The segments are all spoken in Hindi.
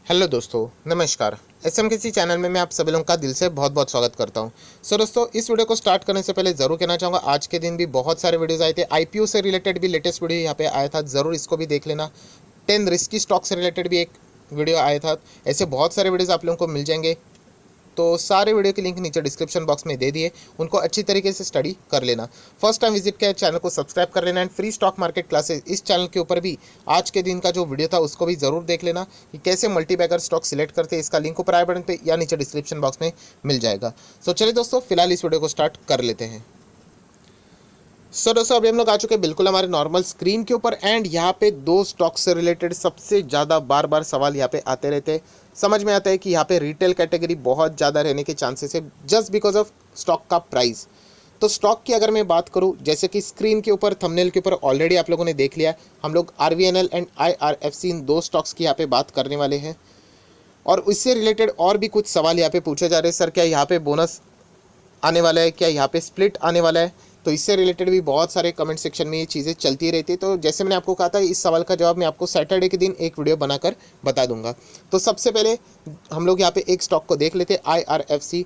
हेलो दोस्तों, नमस्कार। एसएमकेसी चैनल में मैं आप सभी लोगों का दिल से बहुत बहुत स्वागत करता हूं। दोस्तों, इस वीडियो को स्टार्ट करने से पहले ज़रूर कहना चाहूँगा, आज के दिन भी बहुत सारे वीडियोस आए थे। आईपीओ से रिलेटेड भी लेटेस्ट वीडियो यहाँ पे आया था, ज़रूर इसको भी देख लेना। 10 रिस्की स्टॉक से रिलेटेड भी एक वीडियो आया था। ऐसे बहुत सारे वीडियोज़ आप लोगों को मिल जाएंगे, तो सारे वीडियो के लिंक नीचे डिस्क्रिप्शन बॉक्स में दे दिए, उनको अच्छी तरीके से स्टडी कर लेना। फर्स्ट टाइम विजिट किया चैनल को सब्सक्राइब कर लेना। And free stock market classes इस चैनल के ऊपर भी आज के दिन का जो वीडियो था उसको भी ज़रूर देख लेना कि कैसे मल्टीबैगर स्टॉक सिलेक्ट करते हैं। इसका लिंक ऊपर आई बटन पे या नीचे डिस्क्रिप्शन बॉक्स में मिल जाएगा। चलिए दोस्तों, फिलहाल इस वीडियो को स्टार्ट कर लेते हैं। दोस्तों, अभी हम लोग आ चुके हैं बिल्कुल हमारे नॉर्मल स्क्रीन के ऊपर। एंड यहाँ पे दो स्टॉक से रिलेटेड सबसे ज़्यादा बार बार सवाल यहाँ पे आते रहते हैं। समझ में आता है कि यहाँ पे रिटेल कैटेगरी बहुत ज़्यादा रहने के चांसेस है, जस्ट बिकॉज ऑफ स्टॉक का प्राइस। तो स्टॉक की अगर मैं बात करूँ, जैसे कि स्क्रीन के ऊपर थंबनेल के ऊपर ऑलरेडी आप लोगों ने देख लिया, हम लोग आरवीएनएल एंड आईआरएफसी इन दो स्टॉक्स की यहाँ पे बात करने वाले हैं। और इससे रिलेटेड और भी कुछ सवाल यहाँ पे पूछे जा रहे हैं। सर, क्या यहाँ पे बोनस आने वाला है, क्या यहाँ पे स्प्लिट आने वाला है? तो इससे रिलेटेड भी बहुत सारे कमेंट सेक्शन में ये चीज़ें चलती रहती है। तो जैसे मैंने आपको कहा था, इस सवाल का जवाब मैं आपको सैटरडे के दिन एक वीडियो बनाकर बता दूंगा। तो सबसे पहले हम लोग यहाँ पे एक स्टॉक को देख लेते हैं, आईआरएफसी।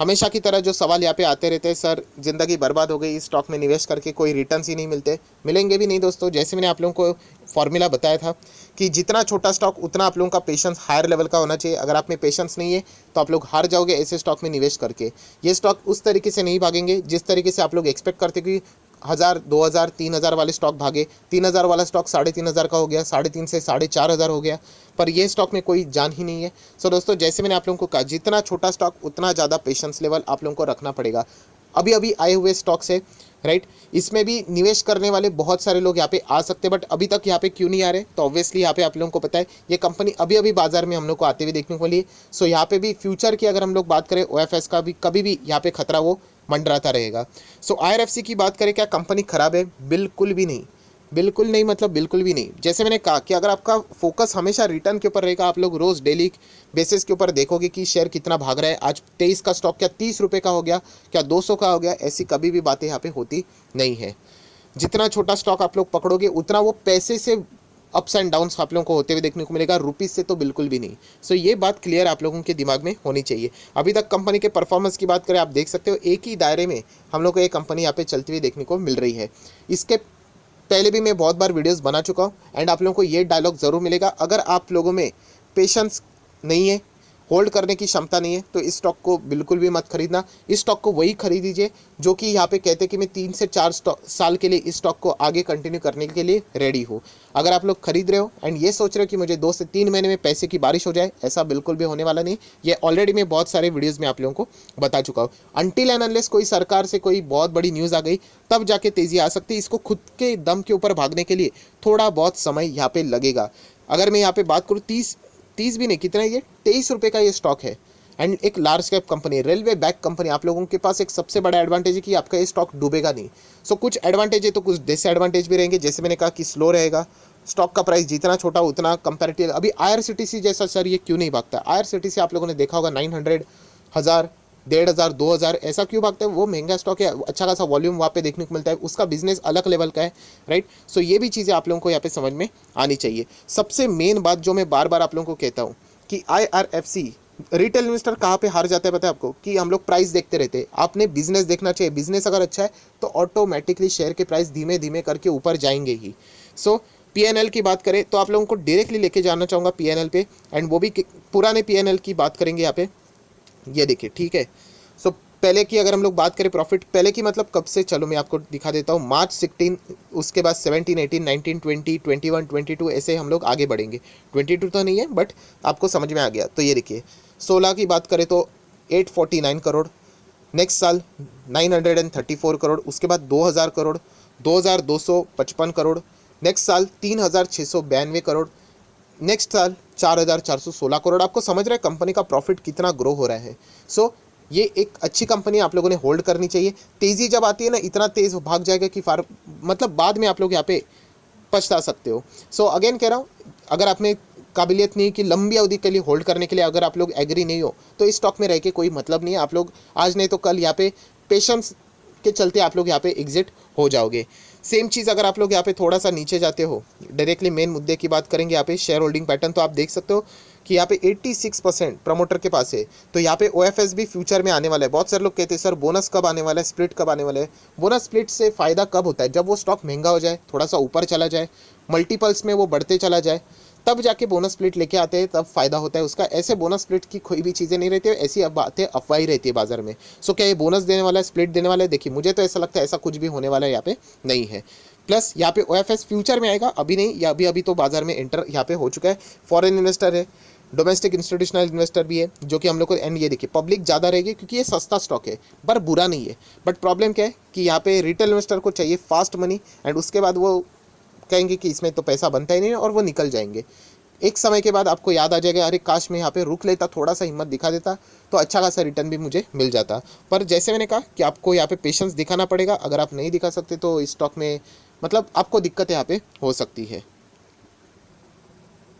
हमेशा की तरह जो सवाल यहाँ पे आते रहते हैं, सर ज़िंदगी बर्बाद हो गई, इस स्टॉक में निवेश करके कोई रिटर्न्स ही नहीं मिलते। मिलेंगे भी नहीं दोस्तों। जैसे मैंने आप लोगों को फॉर्मूला बताया था कि जितना छोटा स्टॉक उतना आप लोगों का पेशेंस हायर लेवल का होना चाहिए। अगर आप में पेशेंस नहीं है तो आप लोग हार जाओगे ऐसे स्टॉक में निवेश करके। ये स्टॉक उस तरीके से नहीं भागेंगे जिस तरीके से आप लोग एक्सपेक्ट करते कि 1000, 2000, 3000 वाले स्टॉक भागे। 3000 वाला स्टॉक 3500 का हो गया, 3.5 से 4500 हो गया, पर ये स्टॉक में कोई जान ही नहीं है। दोस्तों, जैसे मैंने आप लोगों को कहा, जितना छोटा स्टॉक उतना ज़्यादा पेशेंस लेवल आप लोगों को रखना पड़ेगा। अभी अभी आए हुए स्टॉक्स है, राइट, इसमें भी निवेश करने वाले बहुत सारे लोग यहाँ पे आ सकते हैं, बट अभी तक यहाँ पे क्यों नहीं आ रहे? तो ऑब्वियसली यहाँ पे आप लोगों को पता है, ये कंपनी अभी अभी बाजार में हम लोग को आते हुए देखने को मिली। यहाँ पे भी फ्यूचर की अगर हम लोग बात करें, ओएफएस का भी कभी भी यहाँ पे खतरा वो मंडराता रहेगा। आईआरएफसी की बात करें, क्या कंपनी खराब है? बिल्कुल भी नहीं, बिल्कुल नहीं, मतलब बिल्कुल भी नहीं। जैसे मैंने कहा कि अगर आपका फोकस हमेशा रिटर्न के ऊपर रहेगा, आप लोग रोज़ डेली बेसिस के ऊपर देखोगे कि शेयर कितना भाग रहा है। आज 23 का स्टॉक क्या 30 रुपये का हो गया, क्या 200 का हो गया, ऐसी कभी भी बातें यहाँ पे होती नहीं है। जितना छोटा स्टॉक आप लोग पकड़ोगे उतना वो पैसे से अप्स एंड डाउन्स आप लोगों को होते हुए देखने को मिलेगा, रुपीज़ से तो बिल्कुल भी नहीं। ये बात क्लियर आप लोगों के दिमाग में होनी चाहिए। अभी तक कंपनी के परफॉर्मेंस की बात करें, आप देख सकते हो एक ही दायरे में हम लोग को ये कंपनी यहाँ पे चलती हुई देखने को मिल रही है। इसके पहले भी मैं बहुत बार वीडियोस बना चुका हूँ। एंड आप लोगों को ये डायलॉग ज़रूर मिलेगा, अगर आप लोगों में पेशेंस नहीं है, होल्ड करने की क्षमता नहीं है, तो इस स्टॉक को बिल्कुल भी मत खरीदना। इस स्टॉक को वही खरीद लीजिए जो कि यहाँ पे कहते हैं कि मैं 3 से 4 साल के लिए इस स्टॉक को आगे कंटिन्यू करने के लिए रेडी हूँ। अगर आप लोग खरीद रहे हो एंड ये सोच रहे हो कि मुझे 2 से 3 महीने में पैसे की बारिश हो जाए, ऐसा बिल्कुल भी होने वाला नहीं। ये ऑलरेडी मैं बहुत सारे वीडियोज़ में आप लोगों को बता चुका हूँ। अनटिल एंड अनलेस कोई सरकार से कोई बहुत बड़ी न्यूज़ आ गई, तब जाके तेज़ी आ सकती है। इसको खुद के दम के ऊपर भागने के लिए थोड़ा बहुत समय यहाँ पे लगेगा। अगर मैं यहाँ पे बात करूँ, 30 भी नहीं, कितना ये 23 रुपये का ये स्टॉक है। एंड एक large cap company, railway back company, आप लोगों के पास एक सबसे बड़ा एडवांटेज है कि आपका ये स्टॉक डूबेगा नहीं। कुछ एडवांटेज है तो कुछ डिसएडवांटेज भी रहेंगे। जैसे मैंने कहा कि स्लो रहेगा, स्टॉक का प्राइस जितना छोटा उतना कंपैरेटिव। अभी आईआरसीटीसी जैसा सर ये क्यों नहीं भागता? आईआरसीटीसी आप लोगों ने देखा होगा 900, 1000, 1500, 2000, ऐसा क्यों भागता है? वो महंगा स्टॉक है, अच्छा खासा वॉल्यूम वहाँ पे देखने को मिलता है, उसका बिजनेस अलग लेवल का है, राइट। ये भी चीज़ें आप लोगों को यहाँ पे समझ में आनी चाहिए। सबसे मेन बात जो मैं बार बार आप लोगों को कहता हूँ कि आईआरएफसी, रिटेल इन्वेस्टर कहाँ पे हार जाता है पता है आपको? कि हम लोग प्राइस देखते रहते हैं। आपने बिजनेस देखना चाहिए। बिजनेस अगर अच्छा है तो ऑटोमेटिकली शेयर के प्राइस धीमे धीमे करके ऊपर जाएंगे ही। पीएनएल की बात करें तो आप लोगों को डायरेक्टली लेके जाना चाहूँगा पीएनएल पे, एंड वो भी पुराने पीएनएल की बात करेंगे यहाँ पे। ये देखिए, ठीक है। पहले की अगर हम लोग बात करें प्रॉफिट, पहले की मतलब कब से, चलो मैं आपको दिखा देता हूँ। मार्च 16, उसके बाद 17, 18, 19, 20, 21, 22, ऐसे हम लोग आगे बढ़ेंगे। 22 तो नहीं है, बट आपको समझ में आ गया। तो ये देखिए, 16 की बात करें तो 849 करोड़, नेक्स्ट साल 934 करोड़, उसके बाद 2000 करोड़, 2255 करोड़, नेक्स्ट साल 3692 करोड़, नेक्स्ट साल 4416 करोड़। आपको समझ रहे हैं कंपनी का प्रॉफिट कितना ग्रो हो रहा है? ये एक अच्छी कंपनी आप लोगों ने होल्ड करनी चाहिए। तेज़ी जब आती है ना, इतना तेज़ भाग जाएगा कि मतलब बाद में आप लोग यहाँ पे पछता सकते हो। अगेन कह रहा हूँ, अगर आप में काबिलियत नहीं है कि लंबी अवधि के लिए होल्ड करने के लिए, अगर आप लोग एग्री नहीं हो, तो इस स्टॉक में रह के कोई मतलब नहीं है। आप लोग आज नहीं तो कल यहाँ पे पेशेंस के चलते आप लोग यहाँ पे एग्जिट हो जाओगे। सेम चीज़ अगर आप लोग यहाँ पे थोड़ा सा नीचे जाते हो, डायरेक्टली मेन मुद्दे की बात करेंगे यहाँ पे, शेयर होल्डिंग पैटर्न, तो आप देख सकते हो कि यहाँ पे 86% प्रमोटर के पास है। तो यहाँ पे OFS भी फ्यूचर में आने वाला है। बहुत सारे लोग कहते हैं सर बोनस कब आने वाला है, स्प्लिट कब आने वाला है। बोनस स्प्लिट से फ़ायदा कब होता है, जब वो स्टॉक महंगा हो जाए, थोड़ा सा ऊपर चला जाए, मल्टीपल्स में वो बढ़ते चला जाए, तब जाके बोनस स्प्लिट लेके आते हैं, तब फायदा होता है उसका। ऐसे बोनस स्प्लिट की कोई भी चीज़ें नहीं रहती है, ऐसी बातें अफवाह ही रहती है बाजार में। सो क्या ये बोनस देने वाला है, स्प्लिट देने वाला है? देखिए मुझे तो ऐसा लगता है ऐसा कुछ भी होने वाला है यहाँ पे नहीं है। प्लस यहाँ पे OFS फ्यूचर में आएगा, अभी नहीं, या अभी तो बाजार में एंटर यहाँ पे हो चुका है। फॉरेन इन्वेस्टर है, डोमेस्टिक इंस्टीट्यूशनल इन्वेस्टर भी है, जो कि हम लोग को, एंड ये देखिए पब्लिक ज़्यादा रहेगी क्योंकि ये सस्ता स्टॉक है, पर बुरा नहीं है। बट प्रॉब्लम क्या है कि यहाँ पे रिटेल इन्वेस्टर को चाहिए फास्ट मनी, एंड उसके बाद वो कहेंगे कि इसमें तो पैसा बनता ही नहीं है, और वो निकल जाएंगे। एक समय के बाद आपको याद आ जाएगा, अरे काश मैं यहाँ पे रुक लेता, थोड़ा सा हिम्मत दिखा देता, तो अच्छा खासा रिटर्न भी मुझे मिल जाता। पर जैसे मैंने कहा कि आपको यहाँ पे पेशेंस दिखाना पड़ेगा। अगर आप नहीं दिखा सकते तो इस स्टॉक में मतलब आपको दिक्कत यहाँ पे हो सकती है।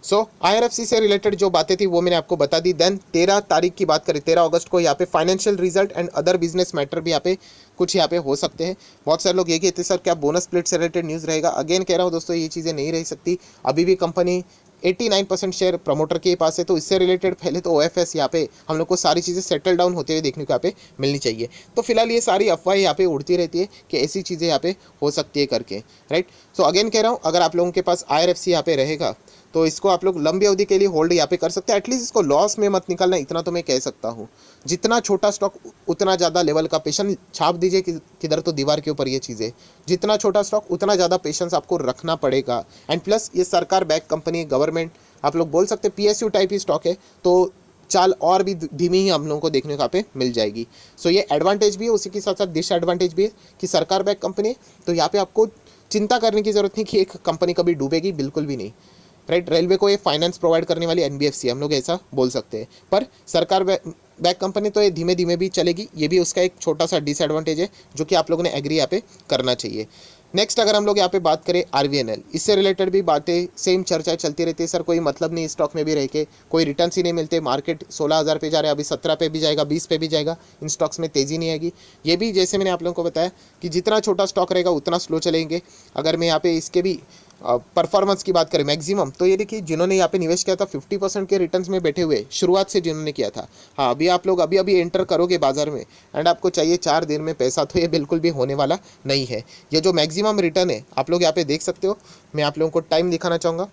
सो IRFC से रिलेटेड जो बातें थी वो मैंने आपको बता दी। देन 13 तारीख की बात करें, 13 अगस्त को यहाँ पे financial result and other business matter भी यहाँ पे कुछ यहाँ पे हो सकते हैं। बहुत सारे लोग ये कहते हैं सर क्या बोनस स्प्लिट से रिलेटेड न्यूज़ रहेगा। अगेन कह रहा हूँ दोस्तों, ये चीज़ें नहीं रह सकती। अभी भी कंपनी 89% शेयर प्रमोटर के पास है, तो इससे रिलेटेड पहले तो OFS यहाँ पे हम लोग को सारी चीज़ें सेटल डाउन होते हुए देखने को यहाँ पे मिलनी चाहिए। तो फिलहाल ये सारी अफवाहें यहाँ पे उड़ती रहती है कि ऐसी चीज़ें यहाँ पे हो सकती है करके, राइट। सो अगेन कह रहा हूँ, अगर आप लोगों के पास IRFC यहाँ पे रहेगा तो इसको आप लोग लंबी अवधि के लिए होल्ड यहाँ पे कर सकते हैं। एटलीस्ट इसको लॉस में मत निकालना, इतना तो मैं कह सकता हूँ। जितना छोटा स्टॉक उतना ज़्यादा लेवल का पेशेंस, छाप दीजिए किधर तो दीवार के ऊपर ये चीज़ें, जितना छोटा स्टॉक उतना ज़्यादा पेशेंस आपको रखना पड़ेगा। एंड प्लस ये सरकार बैक कंपनी, गवर्नमेंट, आप लोग बोल सकते हैं PSU टाइप ही स्टॉक है, तो चाल और भी धीमी ही हम लोगों को देखने को यहाँ पे मिल जाएगी। सो ये एडवांटेज भी है, उसी के साथ साथ डिसएडवांटेज भी है कि सरकार बैक कंपनी है, तो यहाँ पे आपको चिंता करने की ज़रूरत नहीं कि एक कंपनी कभी डूबेगी, बिल्कुल भी नहीं, राइट। रेलवे को ये फाइनेंस प्रोवाइड करने वाली NBFC, हम लोग ऐसा बोल सकते हैं। पर सरकार बैक कंपनी तो ये धीमे धीमे भी चलेगी, ये भी उसका एक छोटा सा डिसएडवांटेज है जो कि आप लोगों ने एग्री यहाँ पे करना चाहिए। नेक्स्ट अगर हम लोग यहाँ पे बात करें RVNL, इससे रिलेटेड भी बातें सेम चर्चा चलती रहती है। सर कोई मतलब नहीं स्टॉक में भी रह के, कोई रिटर्न्स ही नहीं मिलते, मार्केट 16,000 पे जा रहा है, अभी 17 पे भी जाएगा, 20 पे भी जाएगा, इन स्टॉक्स में तेज़ी नहीं आएगी। ये भी जैसे मैंने आप लोगों को बताया कि जितना छोटा स्टॉक रहेगा उतना स्लो चलेंगे। अगर मैं यहाँ पे इसके भी परफॉर्मेंस की बात करें मैक्सिमम, तो ये देखिए जिन्होंने यहाँ पे निवेश किया था 50% के रिटर्न्स में बैठे हुए शुरुआत से जिन्होंने किया था, हाँ अभी आप लोग अभी एंटर करोगे बाजार में एंड आपको चाहिए 4 दिन में पैसा, तो ये बिल्कुल भी होने वाला नहीं है। ये जो मैक्सिमम रिटर्न है आप लोग यहाँ पे देख सकते हो, मैं आप लोगों को टाइम दिखाना चाहूँगा।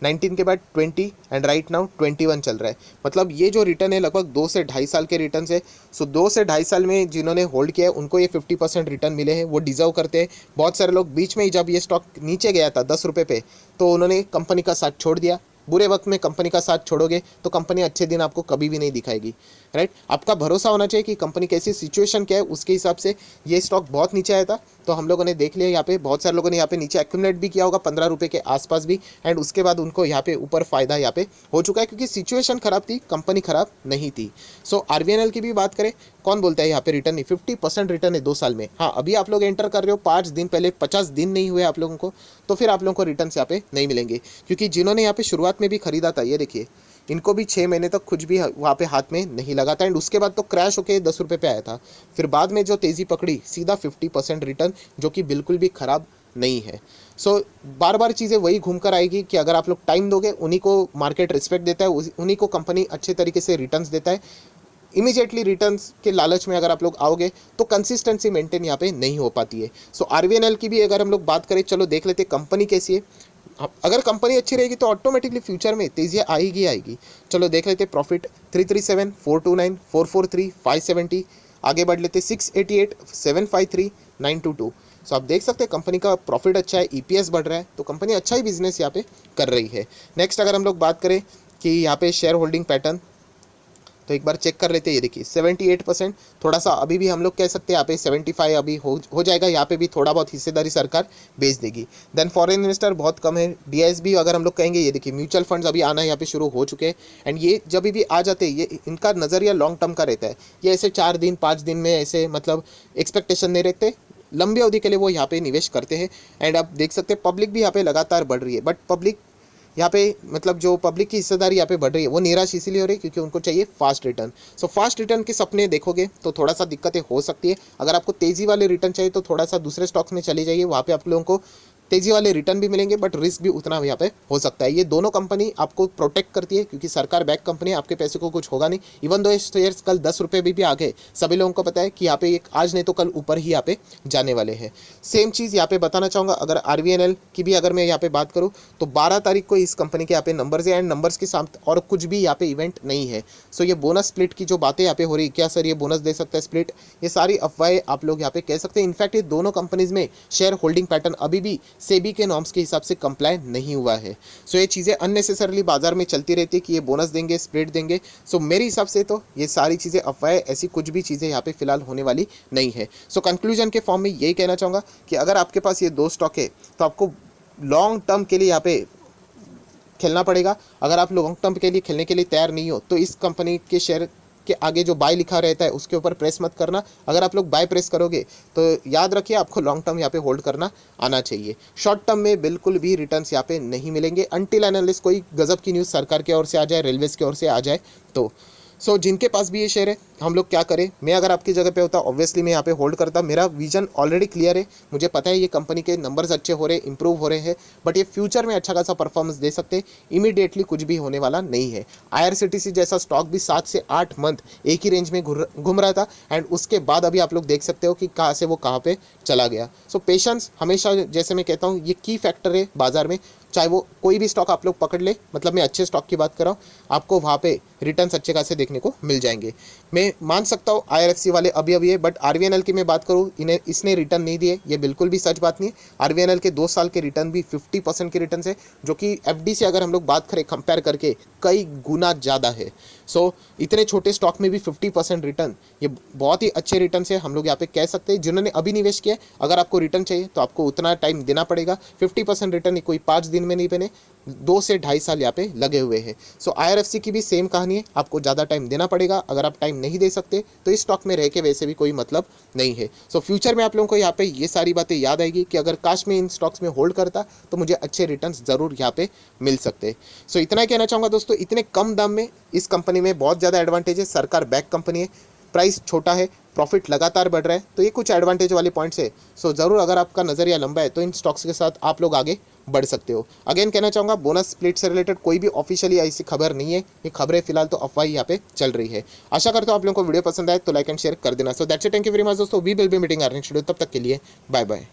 19 के बाद 20 एंड राइट नाउ 21 चल रहा है। मतलब ये जो रिटर्न है लगभग 2 से ढाई साल के रिटर्न है। सो 2 से ढाई साल में जिन्होंने होल्ड किया है उनको ये 50% रिटर्न मिले हैं, वो डिजर्व करते हैं। बहुत सारे लोग बीच में ही जब ये स्टॉक नीचे गया था 10 रुपये पे, तो उन्होंने कंपनी का साथ छोड़ दिया। बुरे वक्त में कंपनी का साथ छोड़ोगे तो कंपनी अच्छे दिन आपको कभी भी नहीं दिखाएगी, राइट। आपका भरोसा होना चाहिए कि कंपनी कैसी सिचुएशन क्या है, उसके हिसाब से ये स्टॉक बहुत नीचे आया था तो हम लोगों ने देख लिया। यहाँ पे बहुत सारे लोगों ने यहाँ पे नीचे एक्यूमुलेट भी किया होगा 15 रुपये के आसपास भी, एंड उसके बाद उनको यहाँ पे ऊपर फ़ायदा यहाँ पे हो चुका है क्योंकि सिचुएशन ख़राब थी, कंपनी ख़राब नहीं थी। सो RVNL की भी बात करें, कौन बोलता है यहाँ पे रिटर्न नहीं, 50% रिटर्न है 2 साल में। हाँ अभी आप लोग एंटर कर रहे हो 5 दिन पहले, 50 दिन नहीं हुए आप लोगों को, तो फिर आप लोगों को रिटर्न यहाँ पे नहीं मिलेंगे। क्योंकि जिन्होंने यहाँ पे शुरुआत में भी खरीदा था, ये देखिए इनको भी 6 महीने तक कुछ भी वहाँ पे हाथ में नहीं लगा था, एंड उसके बाद तो क्रैश होके 10 रुपये पे आया था। फिर बाद में जो तेज़ी पकड़ी सीधा 50% रिटर्न, जो कि बिल्कुल भी ख़राब नहीं है। सो बार बार चीज़ें वही घूम कर आएगी कि अगर आप लोग टाइम दोगे, उन्हीं को मार्केट रिस्पेक्ट देता है, उन्हीं को कंपनी अच्छे तरीके से रिटर्न्स देता है। इमीडिएटली रिटर्न्स के लालच में अगर आप लोग आओगे तो कंसिस्टेंसी मेंटेन यहाँ पे नहीं हो पाती है। सो RVNL की भी अगर हम लोग बात करें, चलो देख लेते कंपनी कैसी है। अगर कंपनी अच्छी रहेगी तो ऑटोमेटिकली फ्यूचर में तेज़ी आएगी। चलो देख लेते प्रॉफिट 337, 429, 443, 570, आगे बढ़ लेते 688, 753, 922। सो आप देख सकते हैं कंपनी का प्रॉफिट अच्छा है, EPS बढ़ रहा है, तो कंपनी अच्छा ही बिजनेस यहाँ पे कर रही है। नेक्स्ट अगर हम लोग बात करें कि यहाँ पे शेयर होल्डिंग पैटर्न, तो एक बार चेक कर लेते हैं। ये देखिए 78%, थोड़ा सा अभी भी हम लोग कह सकते हैं यहाँ पे 75 अभी हो जाएगा, यहाँ पे भी थोड़ा बहुत हिस्सेदारी सरकार बेच देगी। देन फॉरेन इन्वेस्टर बहुत कम है। DSB अगर हम लोग कहेंगे, ये देखिए म्यूचुअल फंड्स अभी आना यहाँ पे शुरू हो चुके हैं, एंड ये जब भी आ जाते हैं, ये इनका नज़रिया लॉन्ग टर्म का रहता है। ये ऐसे 4 दिन 5 दिन में ऐसे मतलब एक्सपेक्टेशन नहीं रखते, लंबी अवधि के लिए वो यहाँ पे निवेश करते हैं। एंड आप देख सकते हैं पब्लिक भी यहाँ पे लगातार बढ़ रही है, बट पब्लिक यहाँ पे मतलब जो पब्लिक की हिस्सेदारी यहाँ पे बढ़ रही है वो निराश इसीलिए हो रही है क्योंकि उनको चाहिए fast return. So fast return के सपने देखोगे तो थोड़ा सा दिक्कतें हो सकती है। अगर आपको तेज़ी वाले रिटर्न चाहिए तो थोड़ा सा दूसरे स्टॉक्स में चले जाइए, वहाँ पे आप लोगों को तेजी वाले रिटर्न भी मिलेंगे, बट रिस्क भी उतना यहाँ पे हो सकता है। ये दोनों कंपनी आपको प्रोटेक्ट करती है क्योंकि सरकार बैक कंपनी है, आपके पैसे को कुछ होगा नहीं। इवन दो शेयर्स कल 10 रुपये भी आ गए, सभी लोगों को पता है कि यहाँ पे एक आज नहीं तो कल ऊपर ही यहाँ पे जाने वाले हैं। सेम चीज़ यहाँ पे बताना चाहूँगा, अगर RVNL की भी अगर मैं यहाँ पे बात करूँ तो 12 तारीख को इस कंपनी के यहाँ पे नंबर्स है, एंड नंबर्स के साथ और कुछ भी यहाँ पे इवेंट नहीं है। सो ये बोनस स्प्लिट की जो बातें यहाँ पे हो रही, क्या सर ये बोनस दे सकता है स्प्लिट, ये सारी अफवाहें आप लोग यहाँ पे कह सकते हैं। इनफैक्ट ये दोनों कंपनीज में शेयर होल्डिंग पैटर्न अभी भी सेबी के नॉर्म्स के हिसाब से कंप्लाई नहीं हुआ है। सो ये चीज़ें अननेसेसरली बाजार में चलती रहती है कि ये बोनस देंगे, स्प्लिट देंगे। सो मेरे हिसाब से तो ये सारी चीज़ें अफवाहें, ऐसी कुछ भी चीज़ें यहाँ पे फिलहाल होने वाली नहीं है। सो कंक्लूजन के फॉर्म में यही कहना चाहूँगा कि अगर आपके पास ये दो स्टॉक है तो आपको लॉन्ग टर्म के लिए यहाँ पे खेलना पड़ेगा। अगर आप लॉन्ग टर्म के लिए खेलने के लिए तैयार नहीं हो तो इस कंपनी के शेयर के आगे जो बाय लिखा रहता है उसके ऊपर प्रेस मत करना। अगर आप लोग बाय प्रेस करोगे तो याद रखिए आपको लॉन्ग टर्म यहाँ पे होल्ड करना आना चाहिए। शॉर्ट टर्म में बिल्कुल भी रिटर्न्स यहाँ पे नहीं मिलेंगे अनटिल एनालिस्ट कोई गजब की न्यूज़ सरकार की ओर से आ जाए, रेलवेज की ओर से आ जाए तो। सो जिनके पास भी ये शेयर है, हम लोग क्या करें, मैं अगर आपकी जगह पे होता ऑब्वियसली मैं यहाँ पे होल्ड करता। मेरा विजन ऑलरेडी क्लियर है, मुझे पता है ये कंपनी के नंबर्स अच्छे हो रहे, इंप्रूव हो रहे हैं, बट ये फ्यूचर में अच्छा खासा परफॉर्मेंस दे सकते हैं। इमीडिएटली कुछ भी होने वाला नहीं है। IRCTC जैसा स्टॉक भी 7 से 8 मंथ एक ही रेंज में घूम रहा था, एंड उसके बाद अभी आप लोग देख सकते हो कि कहाँ से वो कहाँ पे चला गया। सो पेशेंस हमेशा, जैसे मैं कहता हूँ, ये की फैक्टर है बाजार में। चाहे वो कोई भी स्टॉक आप लोग पकड़ ले, मतलब मैं अच्छे स्टॉक की बात कर रहा हूँ, आपको वहाँ पे रिटर्न्स अच्छे खासे देखने को मिल जाएंगे। मैं मान सकता हूँ IRFC वाले अभी अभी है, बट RVNL की मैं बात करूँ, इसने रिटर्न नहीं दिए, ये बिल्कुल भी सच बात नहीं है। RVNL के 2 साल के रिटर्न भी 50% के रिटर्न है, जो कि FD से अगर हम लोग बात करें कंपेयर करके कई गुना ज़्यादा है। सो इतने छोटे स्टॉक में भी 50% रिटर्न, ये बहुत ही अच्छे रिटर्न है, हम लोग यहाँ पे कह सकते हैं। जिन्होंने अभी निवेश किया है, अगर आपको रिटर्न चाहिए तो आपको उतना टाइम देना पड़ेगा। 50% रिटर्न कोई 5 दिन में नहीं बने, 2 से 2.5 साल यहाँ पे लगे हुए हैं। सो IRFC की भी सेम कहानी है, आपको ज़्यादा टाइम देना पड़ेगा। अगर आप टाइम नहीं दे सकते तो इस स्टॉक में रह के वैसे भी कोई मतलब नहीं है। सो फ्यूचर में आप लोगों को यहाँ पे ये सारी बातें याद आएगी कि अगर काश में इन स्टॉक्स में होल्ड करता तो मुझे अच्छे रिटर्न्स ज़रूर यहाँ पे मिल सकते। सो इतना ही कहना चाहूँगा दोस्तों, इतने कम दाम में इस कंपनी में बहुत ज़्यादा एडवांटेज है। सरकार बैक कंपनी है, प्राइस छोटा है, प्रॉफिट लगातार बढ़ रहा है, तो ये कुछ एडवांटेज वाले पॉइंट्स है। सो ज़रूर अगर आपका नज़रिया लंबा है तो इन स्टॉक्स के साथ आप लोग आगे बढ़ सकते हो। अगेन कहना चाहूँगा, बोनस स्प्लिट से रिलेटेड कोई भी ऑफिशियली ऐसी खबर नहीं है, ये खबरें फिलहाल तो अफवाह यहाँ पे चल रही है। आशा करता हूँ आप लोगों को वीडियो पसंद आए तो लाइक एंड शेयर कर देना। So that's it, thank you very much दोस्तों, we will be meeting our next video, तब तक के लिए बाय बाय।